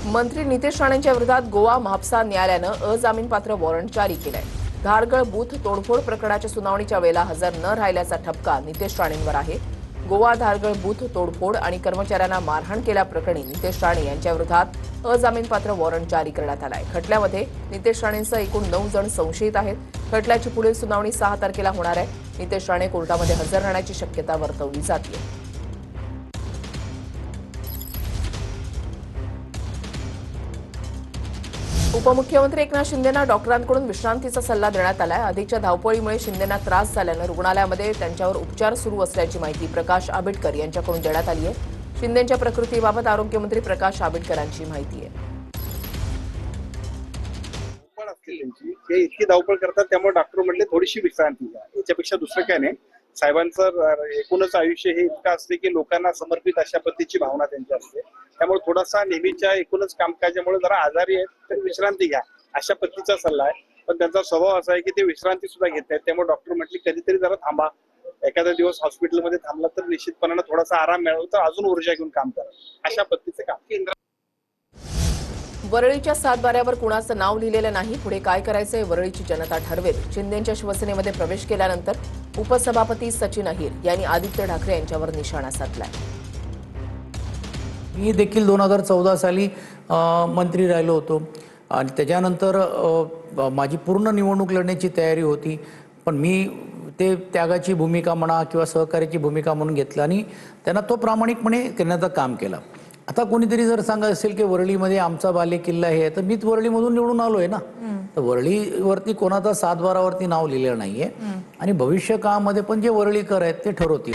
मंत्री नितेश राणेंच्या विरोधात गोवा म्हापसा न्यायालयानं अजामीनपात्र वॉरंट जारी केलंय। धारगळ बूथ तोडफोड प्रकरणाच्या सुनावणीच्या वेळेला हजर न राहिल्याचा ठपका नितेश राणेंवर आहे। गोवा धारगळ बूथ तोडफोड आणि कर्मचाऱ्यांना मारहाण केल्याप्रकरणी नितेश राणे यांच्या विरोधात अजामीनपात्र वॉरंट जारी करण्यात आलाय। खटल्यामध्ये नितेश राणेंसह एकूण 9 जण संशयित आहेत। खटल्याची पुढील सुनावणी 6 तारखेला होणार आहे। नितेश राणे कोर्टामध्ये हजर राहण्याची शक्यता वर्तवली जाते। उपमुख्यमंत्री एकनाथ शिंदेंना डॉक्टरांकडून विश्रांतीचा सल्ला देण्यात आलाय। अधिकच्या धावपळीमुळे शिंदेंना त्रास झाल्यानं रुग्णालयामध्ये त्यांच्यावर उपचार सुरू असल्याची माहिती प्रकाश आंबेडकर यांच्याकडून देण्यात आली आहे। शिंदेंच्या प्रकृतीबाबत आरोग्यमंत्री प्रकाश आंबेडकरांची माहिती आहे। ते इतकी धावपळ करतात, त्यामुळे डॉक्टर म्हणले थोडीशी विश्रांती घ्या, याच्यापेक्षा दुसरं काय नाही। साहेबांचं एकूणच आयुष्य हे इतकं असते की लोकांना समर्पित अशा पद्धतीची भावना त्यांची असते। त्यामुळे थोडासा नेहमीच्या एकूणच कामकाजामुळे जरा आजारी आहेत, तर विश्रांती घ्या अशा पद्धतीचा सल्ला आहे। पण त्यांचा स्वभाव असा आहे की ते विश्रांती सुद्धा घेत नाहीत। त्यामुळे डॉक्टर म्हटले कधीतरी जरा थांबा, एखादा दिवस हॉस्पिटलमध्ये थांबला तर निश्चितपणाने थोडासा आराम मिळाला तर अजून ऊर्जा घेऊन काम करा, अशा पद्धतीचं काम। वरळीच्या सातबाऱ्यावर कुणाचं नाव लिहिलेलं नाही। पुढे काय करायचंय वरळीची जनता ठरवेल। शिंदेंच्या शिवसेनेमध्ये प्रवेश केल्यानंतर उपसभापती सचिन अहिर यांनी आदित्य ठाकरे यांच्यावर निशाणा साधलाय। मी देखील 2014 साली मंत्री राहिलो होतो आणि त्याच्यानंतर माझी पूर्ण निवडणूक लढण्याची तयारी होती, पण मी ते त्यागाची भूमिका म्हणा किंवा सहकार्याची भूमिका म्हणून घेतलं आणि त्यांना तो प्रामाणिकपणे करण्याचं काम केलं। आता कोणीतरी जर सांगत असेल की वरळीमध्ये आमचा बालेकिल्ला आहे, तर मीच वरळीमधून निवडून आलोय ना। तर वरळीवरती कोणाचा सातबारावरती नाव लिहिलेलं नाहीये आणि भविष्य काळामध्ये पण जे वरळीकर आहेत ते ठरवतील।